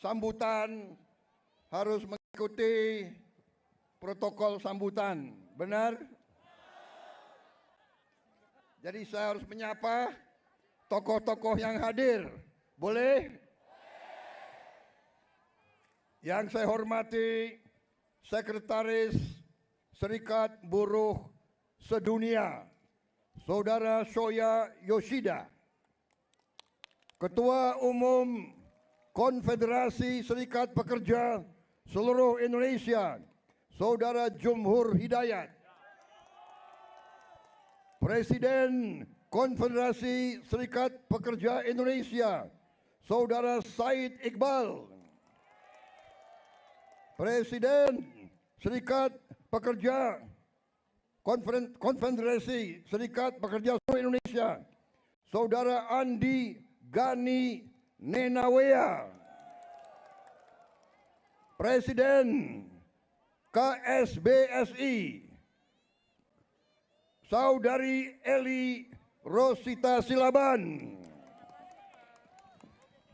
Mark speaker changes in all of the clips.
Speaker 1: sambutan harus mengikuti protokol sambutan, benar? Jadi saya harus menyapa tokoh-tokoh yang hadir, boleh? Yang saya hormati Sekretaris Serikat Buruh Sedunia, Saudara Shoya Yoshida, Ketua Umum Konfederasi Serikat Pekerja Seluruh Indonesia, Saudara Jumhur Hidayat, Presiden Konfederasi Serikat Pekerja Indonesia, Saudara Said Iqbal, Presiden Serikat Pekerja Konfederasi Serikat Pekerja Seluruh Indonesia, Saudara Andi Gani Nenawea, Presiden KSBSI, Saudari Eli Rosita Silaban,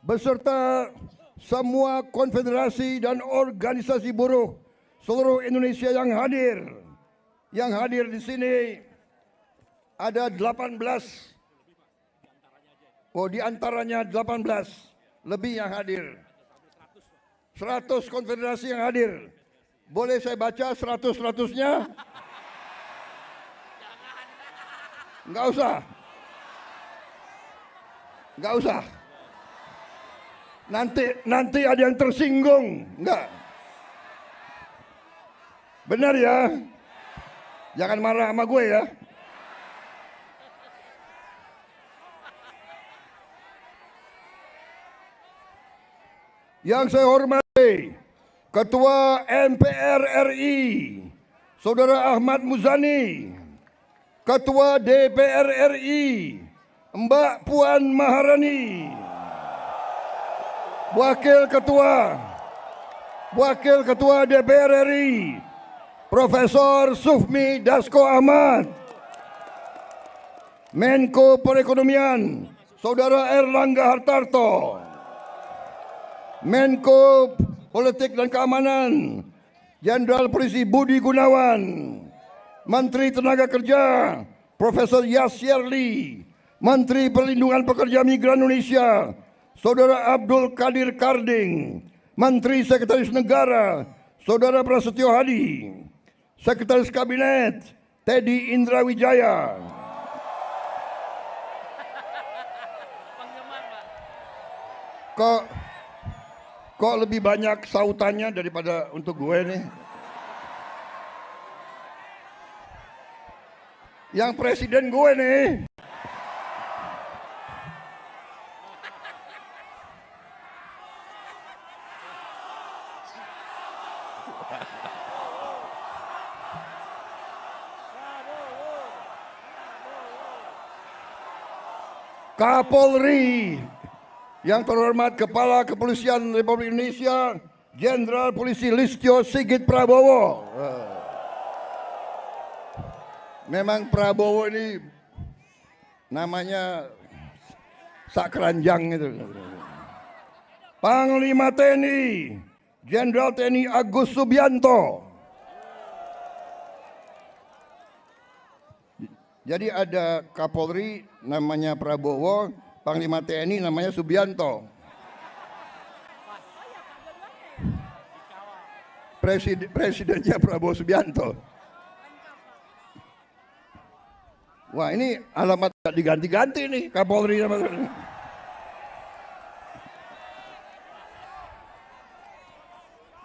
Speaker 1: beserta semua konfederasi dan organisasi buruh seluruh Indonesia yang hadir. Yang hadir di sini ada 18. Oh, di antaranya 18 lebih yang hadir. 100 konfederasi yang hadir. Boleh saya baca 100-100-nya? Enggak usah. Enggak usah. Nanti ada yang tersinggung. Enggak. Benar ya? Jangan marah sama gue ya. Yang saya hormati Ketua MPR RI, Saudara Ahmad Muzani, Ketua DPR RI, Mbak Puan Maharani, Wakil Ketua DPR RI, Profesor Sufmi Dasko Ahmad, Menko Perekonomian, Saudara Erlangga Hartarto, Menko Politik dan Keamanan, Jenderal Polisi Budi Gunawan, Menteri Tenaga Kerja, Profesor Yasyerli, Menteri Perlindungan Pekerja Migran Indonesia, Saudara Abdul Qadir Karding, Menteri Sekretaris Negara, Saudara Prasetyo Hadi, Sekretaris Kabinet, Teddy Indra Wijaya, Kok lebih banyak sautannya daripada untuk gue nih? Yang presiden gue nih. Kapolri, yang terhormat Kepala Kepolisian Republik Indonesia, Jenderal Polisi Listio Sigit Prabowo. Memang Prabowo ini namanya sakranjang itu. Panglima TNI, Jenderal TNI Agus Subianto. Jadi ada Kapolri namanya Prabowo, Panglima TNI namanya Subianto. Presidennya Prabowo Subianto. Wah, ini alamat diganti-ganti nih Kapolri sama.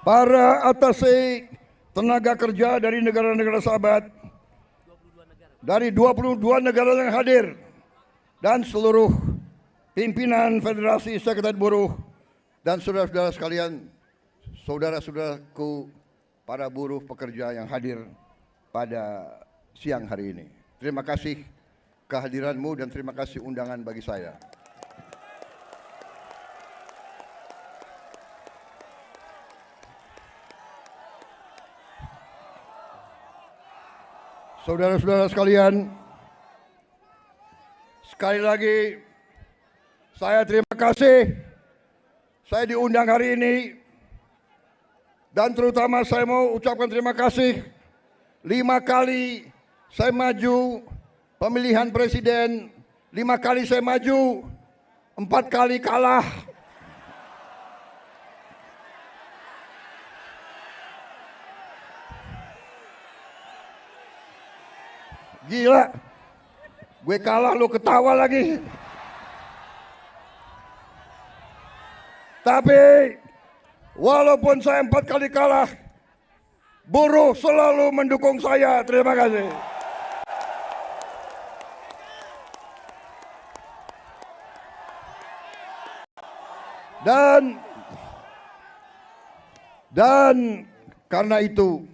Speaker 1: Para atase tenaga kerja dari negara-negara sahabat, dari 22 negara yang hadir, dan seluruh pimpinan Federasi Serikat Buruh dan saudara-saudara sekalian, saudara-saudaraku para buruh pekerja yang hadir pada siang hari ini. Terima kasih kehadiranmu dan terima kasih undangan bagi saya. Saudara-saudara sekalian, sekali lagi saya terima kasih saya diundang hari ini, dan terutama saya mau ucapkan terima kasih 5 kali saya maju pemilihan presiden, 5 kali saya maju, 4 kali kalah. Gila, gue kalah lu ketawa lagi. Tapi walaupun saya 4 kali kalah, buruh selalu mendukung saya. Terima kasih. Dan karena itu,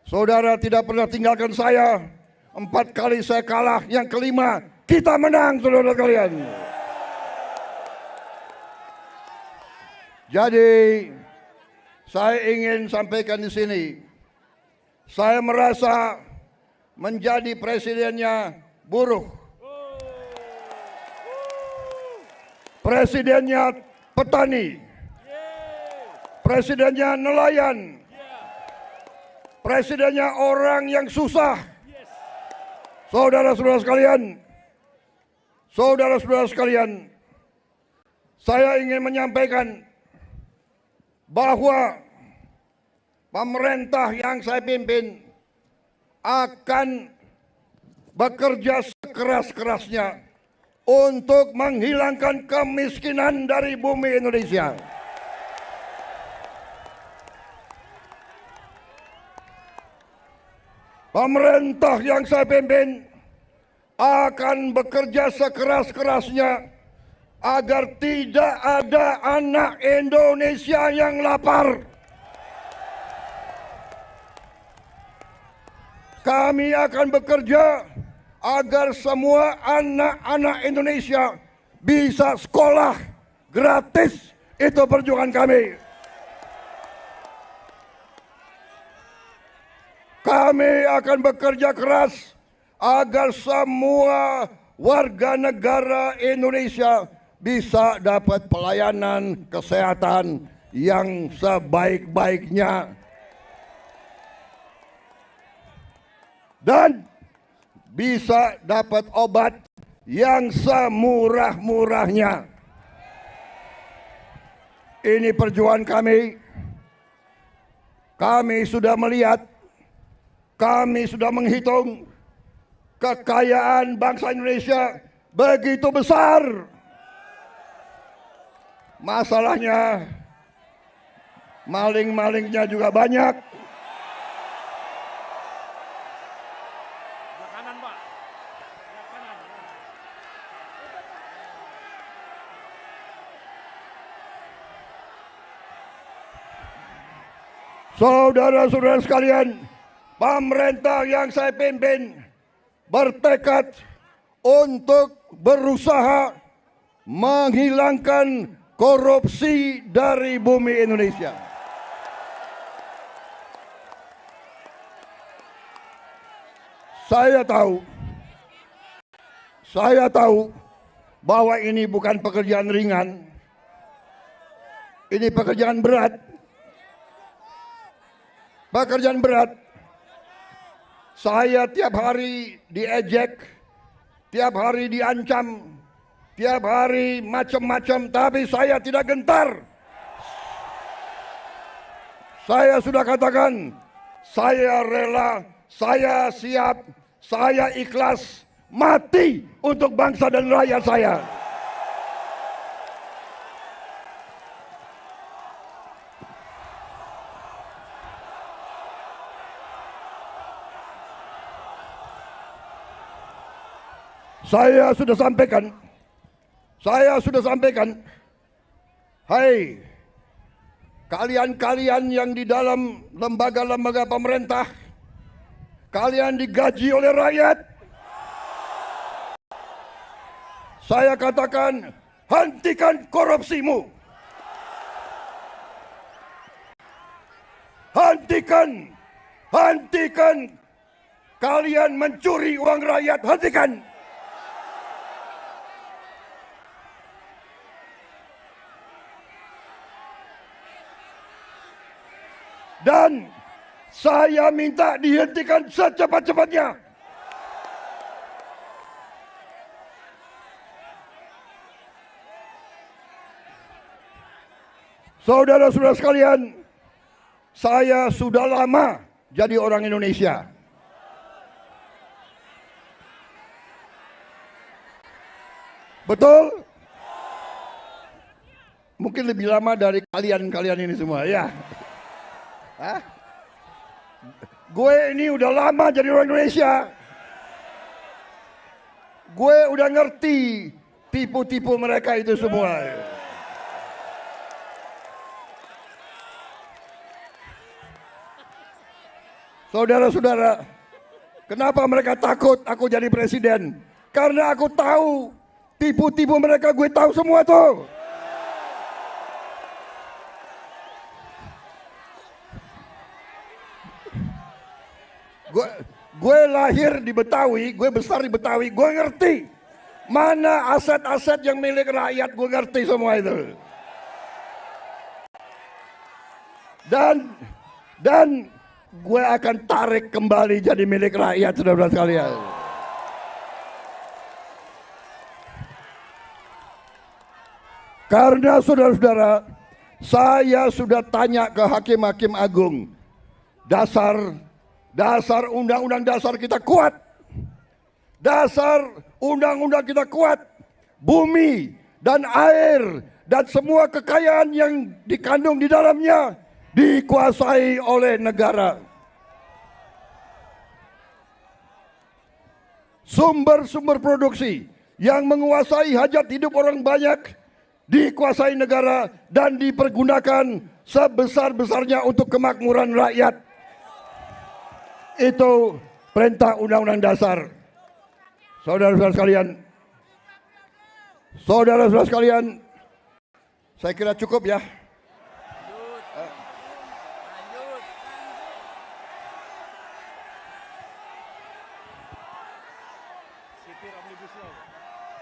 Speaker 1: saudara tidak pernah tinggalkan saya. 4 kali saya kalah, yang kelima kita menang, saudara kalian. Jadi saya ingin sampaikan di sini, saya merasa menjadi presidennya buruh, presidennya petani, presidennya nelayan, presidennya orang yang susah. Saudara-saudara sekalian, saya ingin menyampaikan bahwa pemerintah yang saya pimpin akan bekerja sekeras-kerasnya untuk menghilangkan kemiskinan dari bumi Indonesia. Pemerintah yang saya pimpin akan bekerja sekeras-kerasnya agar tidak ada anak Indonesia yang lapar. Kami akan bekerja agar semua anak-anak Indonesia bisa sekolah gratis. Itu perjuangan kami. Kami akan bekerja keras agar semua warga negara Indonesia bisa dapat pelayanan kesehatan yang sebaik-baiknya dan bisa dapat obat yang semurah-murahnya. Ini perjuangan kami. Kami sudah melihat, kami sudah menghitung kekayaan bangsa Indonesia begitu besar. Masalahnya maling-malingnya juga banyak. Saudara-saudara sekalian, pemerintah yang saya pimpin bertekad untuk berusaha menghilangkan korupsi dari bumi Indonesia. Saya tahu bahwa ini bukan pekerjaan ringan. Ini pekerjaan berat. Pekerjaan berat. Saya tiap hari diejek, tiap hari diancam, tiap hari macam-macam, tapi saya tidak gentar. Saya sudah katakan, saya rela, saya siap, saya ikhlas mati untuk bangsa dan rakyat saya. Saya sudah sampaikan, hai kalian-kalian yang di dalam lembaga-lembaga pemerintah, kalian digaji oleh rakyat. Saya katakan, hentikan korupsimu. Hentikan kalian mencuri uang rakyat, hentikan. Dan saya minta dihentikan secepat-cepatnya. Saudara-saudara sekalian, saya sudah lama jadi orang Indonesia. Betul? Mungkin lebih lama dari kalian ini semua, ya. Hah? Gue ini udah lama jadi orang Indonesia. Gue udah ngerti tipu-tipu mereka itu semua. Saudara-saudara, kenapa mereka takut aku jadi presiden? Karena aku tahu tipu-tipu mereka, gue tahu semua tuh. Gue lahir di Betawi, gue besar di Betawi, gue ngerti mana aset-aset yang milik rakyat, gue ngerti semua itu. Dan gue akan tarik kembali jadi milik rakyat, saudara-saudara sekalian. Karena saudara-saudara, saya sudah tanya ke hakim-hakim agung, dasar undang-undang dasar kita kuat. Dasar undang-undang kita kuat. Bumi dan air dan semua kekayaan yang dikandung di dalamnya dikuasai oleh negara. Sumber-sumber produksi yang menguasai hajat hidup orang banyak dikuasai negara dan dipergunakan sebesar-besarnya untuk kemakmuran rakyat. Itu perintah undang-undang dasar. Saudara-saudara sekalian, saya kira cukup ya.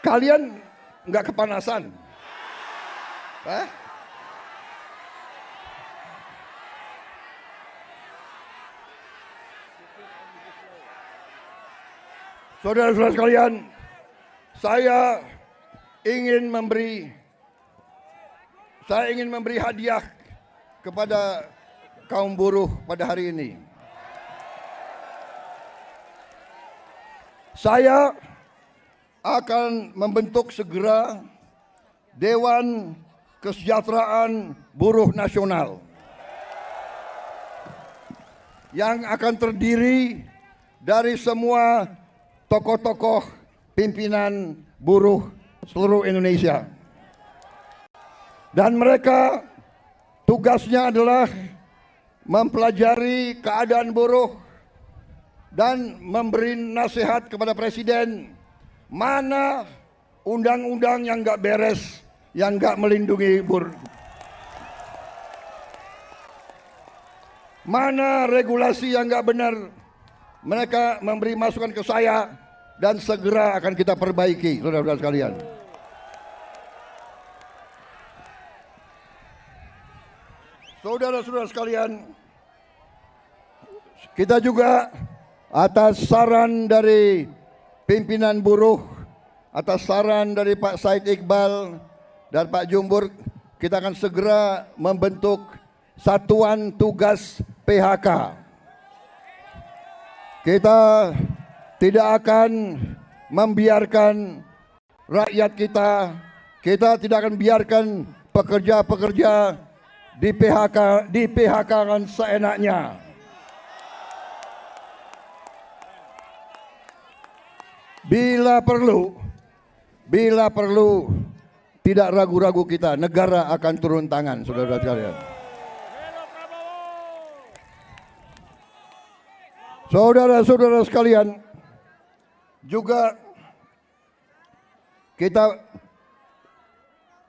Speaker 1: Kalian nggak kepanasan? Saudara-saudara sekalian, saya ingin memberi hadiah kepada kaum buruh pada hari ini. Saya akan membentuk segera Dewan Kesejahteraan Buruh Nasional yang akan terdiri dari semua tokoh-tokoh pimpinan buruh seluruh Indonesia. Dan mereka tugasnya adalah mempelajari keadaan buruh dan memberi nasihat kepada presiden mana undang-undang yang nggak beres, yang nggak melindungi buruh, mana regulasi yang nggak benar. Mereka memberi masukan ke saya dan segera akan kita perbaiki, saudara-saudara sekalian. Saudara-saudara sekalian, kita juga atas saran dari pimpinan buruh, atas saran dari Pak Said Iqbal dan Pak Jumbur, kita akan segera membentuk Satuan Tugas PHK. Kita tidak akan membiarkan rakyat kita tidak akan biarkan pekerja-pekerja di PHK-kan seenaknya. Bila perlu, tidak ragu-ragu kita, negara akan turun tangan, saudara-saudara sekalian. Saudara-saudara sekalian, juga kita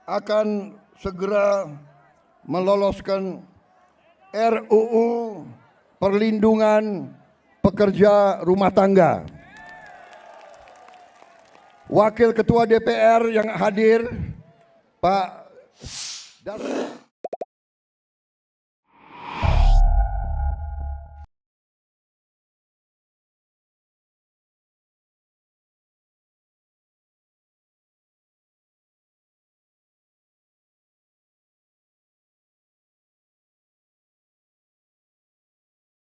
Speaker 1: akan segera meloloskan RUU Perlindungan Pekerja Rumah Tangga. Wakil Ketua DPR yang hadir, Pak